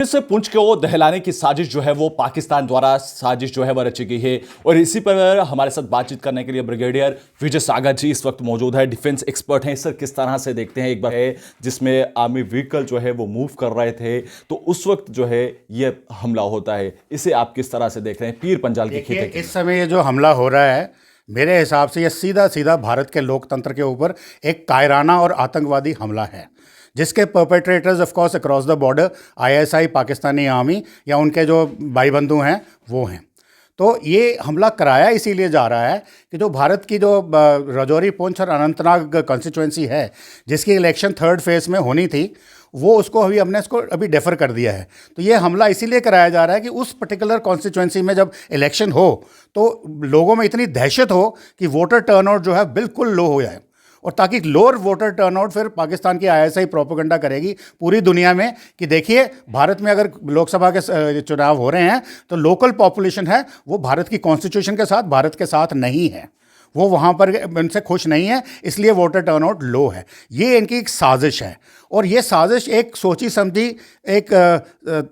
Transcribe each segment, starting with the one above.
इस पुंछ को दहलाने की साजिश जो है वो पाकिस्तान द्वारा साजिश जो है वह रची गई है। और इसी पर हमारे साथ बातचीत करने के लिए ब्रिगेडियर विजय सागर जी इस वक्त मौजूद है, डिफेंस एक्सपर्ट हैं। सर, किस तरह से देखते हैं, एक बार है जिसमें आर्मी व्हीकल जो है वो मूव कर रहे थे तो उस वक्त जो है ये हमला होता है, इसे आप किस तरह से देख रहे हैं? पीर पंजाल की खेत है इस समय ये जो हमला हो रहा है, मेरे हिसाब से ये सीधा सीधा भारत के लोकतंत्र के ऊपर एक कायराना और आतंकवादी हमला है, जिसके perpetrators of course across the border ISI, Pakistani army या उनके जो भाई बंधु हैं वो हैं। तो ये हमला कराया इसीलिए जा रहा है कि जो भारत की जो राजौरी, पुंछ और अनंतनाग कॉन्स्टिट्यूंसी है, जिसकी इलेक्शन थर्ड फेज में होनी थी, वो उसको हमने इसको अभी डेफर कर दिया है। तो ये हमला इसीलिए कराया जा रहा है कि उस पर्टिकुलर कॉन्स्टिट्यूंसी में जब इलेक्शन हो तो लोगों में इतनी दहशत हो कि वोटर टर्नआउट जो है बिल्कुल लो हो जाए, और ताकि लोअर वोटर टर्नआउट फिर पाकिस्तान की आईएसआई प्रोपेगेंडा करेगी पूरी दुनिया में कि देखिए, भारत में अगर लोकसभा के चुनाव हो रहे हैं तो लोकल पॉपुलेशन है वो भारत की कॉन्स्टिट्यूशन के साथ, भारत के साथ नहीं है, वो वहाँ पर उनसे खुश नहीं है, इसलिए वोटर टर्नआउट लो है। ये इनकी एक साजिश है, और ये साजिश एक सोची समझी एक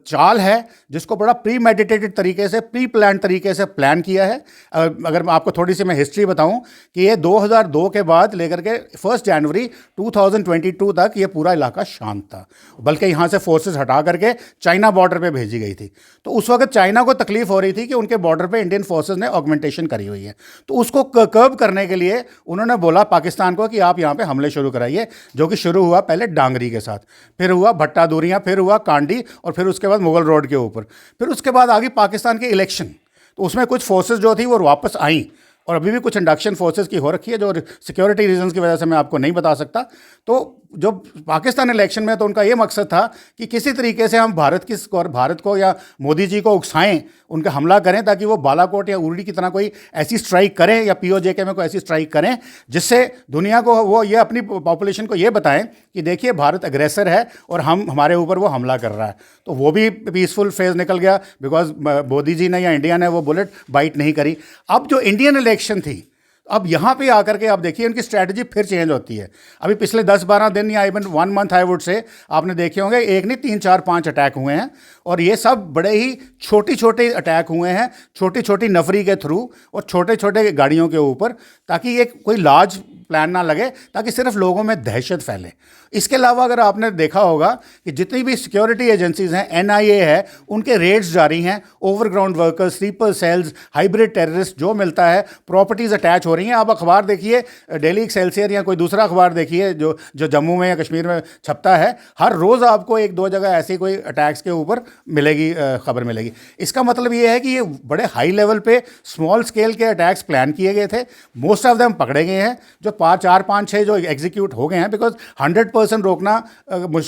चाल है जिसको बड़ा प्री मेडिटेटेड तरीके से, प्री प्लान तरीके से प्लान किया है। अगर मैं आपको थोड़ी सी मैं हिस्ट्री बताऊं कि ये 2002 के बाद लेकर के 1 जनवरी 2022 तक ये पूरा इलाका शांत था, बल्कि यहाँ से फोर्सेस हटा करके चाइना बॉर्डर पे भेजी गई थी। तो उस वक्त चाइना को तकलीफ हो रही थी कि उनके बॉर्डर पे इंडियन फोर्सेस ने ऑगमेंटेशन करी हुई है, तो उसको कर्ब करने के लिए उन्होंने बोला पाकिस्तान को कि आप यहाँ पे हमले शुरू कराइए, जो कि शुरू हुआ पहले डांगरी के साथ, फिर हुआ भट्टा दूरियाँ, फिर हुआ कांडी, और फिर उसके बाद मुगल रोड के ऊपर, फिर उसके बाद आ गई पाकिस्तान की इलेक्शन। तो उसमें कुछ फोर्सेस जो थी वो वापस आई, और अभी भी कुछ इंडक्शन फोर्सेस की हो रखी है जो सिक्योरिटी रीजंस की वजह से मैं आपको नहीं बता सकता। तो जो पाकिस्तान इलेक्शन में, तो उनका ये मकसद था कि किसी तरीके से हम भारत को या मोदी जी को उकसाएं, उनका हमला करें, ताकि वो बालाकोट या उरी की तरह कोई ऐसी स्ट्राइक करें या पीओजेके में कोई ऐसी स्ट्राइक करें जिससे दुनिया को वो ये अपनी पॉपुलेशन को ये बताएं कि देखिए भारत अग्रेसर है और हमारे ऊपर वो हमला कर रहा है। तो वो भी पीसफुल फेज निकल गया, बिकॉज मोदी जी ने या इंडिया ने वो बुलेट बाइट नहीं करी। अब जो इंडियन इलेक्शन थी, अब यहाँ पे आकर के आप देखिए उनकी स्ट्रैटेजी फिर चेंज होती है। अभी पिछले 10-12 दिन या even 1 month I would say आपने देखे होंगे, एक नहीं 3-4-5 अटैक हुए हैं, और ये सब बड़े ही छोटे छोटे अटैक हुए हैं, छोटी छोटी नफरी के थ्रू और छोटे छोटे गाड़ियों के ऊपर, ताकि ये कोई लार्ज प्लान ना लगे, ताकि सिर्फ लोगों में दहशत फैले। इसके अलावा अगर आपने देखा होगा कि जितनी भी सिक्योरिटी एजेंसीज हैं, एनआईए है, उनके रेड्स जारी हैं, overground workers, sleeper cells, hybrid terrorist जो मिलता है, प्रॉपर्टीज़ अटैच हो रही हैं। आप अखबार देखिए, डेली एक्सेल्सियर या कोई दूसरा अखबार देखिए जो जम्मू में या कश्मीर में छपता है, हर रोज़ आपको 1-2 जगह ऐसी कोई अटैक्स के ऊपर मिलेगी, खबर मिलेगी। इसका मतलब ये है कि ये बड़े हाई लेवल पे स्मॉल स्केल के अटैक्स प्लान किए गए थे, मोस्ट ऑफ देम पकड़े गए हैं, जो 4-5-6 जो एग्जीक्यूट हो गए हैं, बिकॉज 100% रोकना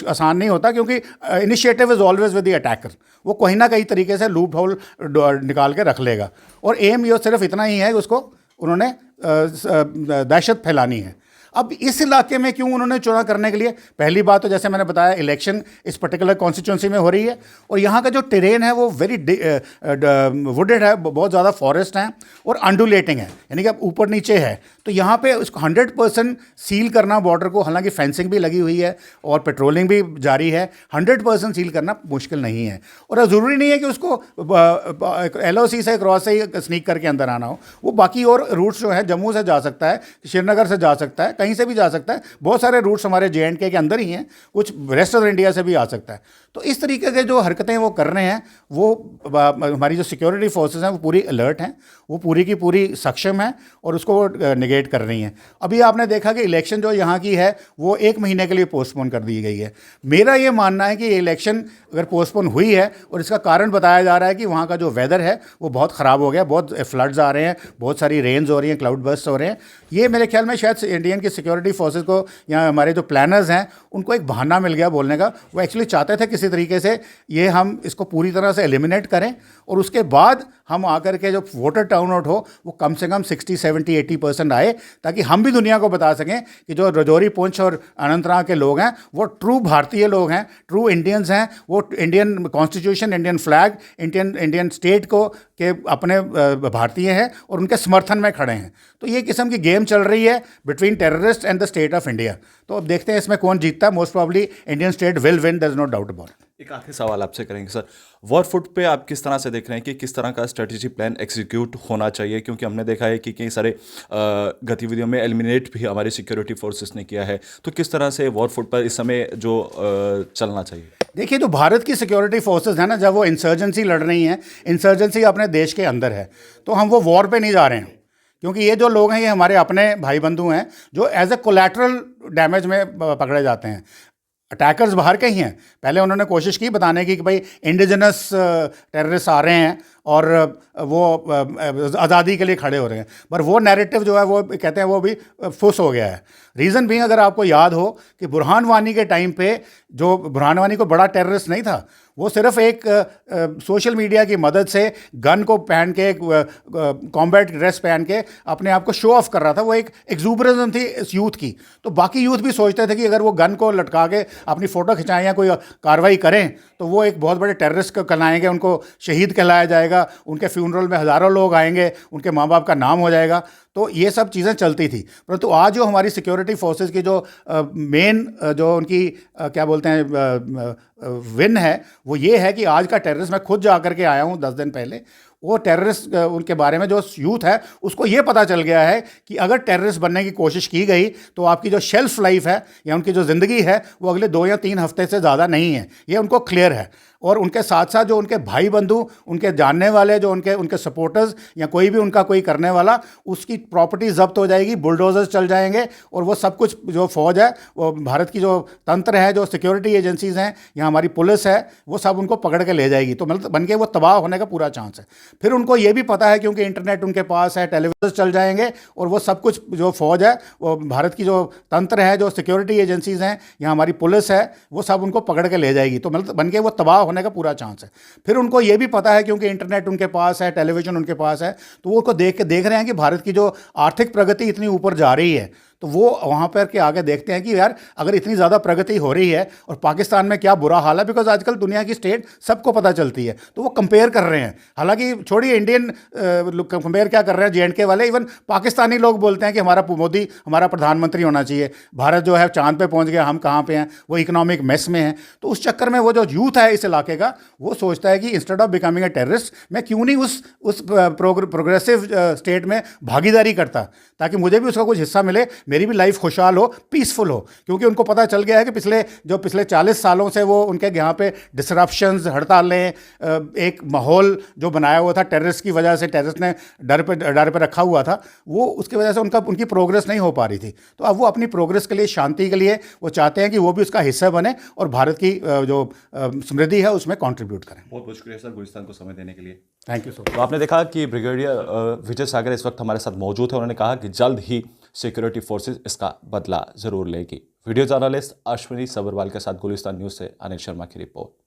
आसान नहीं होता, क्योंकि initiative is always with the attacker. वो कहीं ना कहीं तरीके से लूप होल निकाल के रख लेगा, और एम ये सिर्फ इतना ही है कि उसको उन्होंने दहशत फैलानी है। अब इस इलाके में क्यों उन्होंने चुनाव करने के लिए, पहली बात तो जैसे मैंने बताया, इलेक्शन इस पर्टिकुलर कॉन्स्टिट्यूंसी में हो रही है, और यहाँ का जो टेरेन है वो वेरी वुडेड है, बहुत ज़्यादा फॉरेस्ट हैं और अंडुलेटिंग है, यानी कि ऊपर नीचे है। तो यहाँ पे उसको 100% सील करना बॉर्डर को, हालांकि फेंसिंग भी लगी हुई है और पेट्रोलिंग भी जारी है, 100% सील करना मुश्किल नहीं है। और ज़रूरी नहीं है कि उसको LOC से क्रॉस से ही स्नीक करके अंदर आना हो, वो बाकी और रूट्स जो है, जम्मू से जा सकता है, श्रीनगर से जा सकता है, कहीं से भी जा सकता है। बहुत सारे रूट्स हमारे JNK के अंदर ही हैं, कुछ रेस्ट ऑफ इंडिया से भी आ सकता है। तो इस तरीके के जो हरकतें वो कर रहे हैं, वो हमारी जो सिक्योरिटी फोर्सेस हैं वो पूरी अलर्ट हैं, वो पूरी की पूरी सक्षम है और उसको निगेट कर रही हैं। अभी आपने देखा कि इलेक्शन जो यहाँ की है वो 1 महीने के लिए पोस्टपोन कर दी गई है। मेरा ये मानना है कि ये इलेक्शन अगर पोस्टपोन हुई है, और इसका कारण बताया जा रहा है कि वहाँ का जो वेदर है वो बहुत ख़राब हो गया, बहुत फ्लड्स आ रहे हैं, बहुत सारी रेन्स हो रही हैं, क्लाउड बर्स्ट हो रहे हैं। ये मेरे ख्याल में शायद इंडियन की सिक्योरिटी फोर्सेस को या हमारे जो प्लानर्स हैं उनको एक बहाना मिल गया बोलने का। वो एक्चुअली चाहते थे किसी तरीके से ये हम इसको पूरी तरह से एलिमिनेट करें, और उसके बाद हम आकर के जो वोटर टर्नआउट हो वो कम से कम 60-70-80% आए, ताकि हम भी दुनिया को बता सकें कि जो राजौरी, पुंछ और अनंतनाग के लोग हैं वो ट्रू भारतीय लोग हैं, ट्रू इंडियंस हैं, वो Indian constitution, Indian flag, Indian state को के अपने भारतीय हैं और उनके समर्थन में खड़े हैं। तो ये किस्म की गेम चल रही है between terrorist and the state of India. तो अब देखते हैं इसमें कौन जीतता है। Most probably Indian state will win, there is no doubt about it. एक आखिरी सवाल आपसे करेंगे सर, वॉर फुट पे आप किस तरह से देख रहे हैं कि किस तरह का स्ट्रेटेजी प्लान एग्जीक्यूट होना चाहिए, क्योंकि हमने देखा है कि कई सारे गतिविधियों में एलिमिनेट भी हमारी सिक्योरिटी फोर्सेस ने किया है, तो किस तरह से वॉर फुट पर इस समय जो चलना चाहिए? देखिए, जो भारत की सिक्योरिटी फोर्सेस है ना, जब वो इंसर्जेंसी लड़ रही हैं, इंसर्जेंसी अपने देश के अंदर है, तो हम वो वॉर पे नहीं जा रहे हैं, क्योंकि ये जो लोग हैं ये हमारे अपने भाई बंधु हैं जो एज ए कोलैटरल डैमेज में पकड़े जाते हैं। अटैकर्स बाहर के ही हैं। पहले उन्होंने कोशिश की बताने की कि भाई इंडिजिनस टेररिस्ट आ रहे हैं और वो आज़ादी के लिए खड़े हो रहे हैं, पर वो नैरेटिव जो है वो कहते हैं वो भी फुस हो गया है। रीज़न भी, अगर आपको याद हो कि बुरहान वानी के टाइम पे, जो बुरहान वानी को बड़ा टेररिस्ट नहीं था, वो सिर्फ एक सोशल मीडिया की मदद से गन को पहन के, कॉम्बैट ड्रेस पहन के अपने आप को शो ऑफ कर रहा था। वो एक एक्सूबरेंस थी इस यूथ की। तो बाकी यूथ भी सोचते थे कि अगर वो गन को लटका के अपनी फ़ोटो खिंचाएं या कोई कार्रवाई करें तो वो एक बहुत बड़े टेररिस्ट को कहलाएंगे, उनको शहीद कहलाया जाएगा, उनके फ्यूनरल में हज़ारों लोग आएंगे, उनके माँ बाप का नाम हो जाएगा। तो ये सब चीज़ें चलती थी। परंतु आज जो हमारी सिक्योरिटी फोर्सेस की जो मेन जो उनकी क्या बोलते हैं विन है, वो ये है कि आज का टेररिस्ट, मैं खुद जा कर के आया हूँ 10 दिन पहले, वो टेररिस्ट उनके बारे में जो यूथ है उसको ये पता चल गया है कि अगर टेररिस्ट बनने की कोशिश की गई तो आपकी जो शेल्फ लाइफ है या उनकी जो ज़िंदगी है वो अगले 2 या 3 हफ्ते से ज़्यादा नहीं है। ये उनको क्लियर है। और उनके साथ साथ जो उनके भाई बंधु, उनके जानने वाले, जो उनके सपोर्टर्स या कोई भी उनका कोई करने वाला, उसकी प्रॉपर्टी जब्त हो जाएगी, बुलडोजर्स चल जाएंगे और वो सब कुछ, जो फौज है, वो भारत की जो तंत्र है, जो सिक्योरिटी एजेंसीज हैं या हमारी पुलिस है, वो सब उनको पकड़ के ले जाएगी। तो मतलब बन के वो तबाह होने का पूरा चांस है। फिर उनको ये भी पता है, क्योंकि इंटरनेट उनके पास है, टेलीविजन चल जाएंगे और वो सब कुछ, जो फौज है, वो भारत की जो तंत्र है, जो सिक्योरिटी एजेंसीज हैं या हमारी पुलिस है, वो सब उनको पकड़ के ले जाएगी। तो मतलब बन के वो तबाह होने का पूरा चांस है। फिर उनको ये भी पता है, क्योंकि इंटरनेट उनके पास है, टेलीविजन उनके पास है, तो वो उनको देख रहे हैं कि भारत की जो आर्थिक प्रगति इतनी ऊपर जा रही है, तो वो वहाँ पर के आगे देखते हैं कि यार अगर इतनी ज़्यादा प्रगति हो रही है और पाकिस्तान में क्या बुरा हाल है, बिकॉज आजकल दुनिया की स्टेट सबको पता चलती है, तो वो कंपेयर कर रहे हैं। हालांकि छोड़िए इंडियन कंपेयर क्या कर रहे हैं, J&K वाले, इवन पाकिस्तानी लोग बोलते हैं कि हमारा मोदी हमारा प्रधानमंत्री होना चाहिए, भारत जो है चांद पे पहुँच गया, हम कहाँ पे हैं, वो इकोनॉमिक मेस में है। तो उस चक्कर में वो जो यूथ है इस इलाके का, वो सोचता है कि instead of becoming a terrorist, मैं क्यों नहीं उस प्रोग्रेसिव स्टेट में भागीदारी करता, ताकि मुझे भी उसका कुछ हिस्सा मिले, मेरी भी लाइफ खुशहाल हो, पीसफुल हो। क्योंकि उनको पता चल गया है कि पिछले 40 सालों से वो उनके यहाँ पे डिसरप्शंस, हड़तालें, एक माहौल जो बनाया हुआ था टेररिस्ट की वजह से, टेररिस्ट ने डर पे रखा हुआ था, वो उसकी वजह से उनकी प्रोग्रेस नहीं हो पा रही थी। तो अब वो अपनी प्रोग्रेस के लिए, शांति के लिए, वो चाहते हैं कि वो भी उसका हिस्सा बने और भारत की जो समृद्धि है उसमें कॉन्ट्रीब्यूट करें। बहुत बहुत शुक्रिया सर गुलिस्तान को समय देने के लिए। Thank you so much. तो आपने देखा कि ब्रिगेडियर विजय सागर इस वक्त हमारे साथ मौजूद है। उन्होंने कहा कि जल्द ही सिक्योरिटी फोर्सेस इसका बदला जरूर लेगी। वीडियो जर्नलिस्ट अश्विनी सबरवाल के साथ गुलिस्तान न्यूज़ से अनिल शर्मा की रिपोर्ट।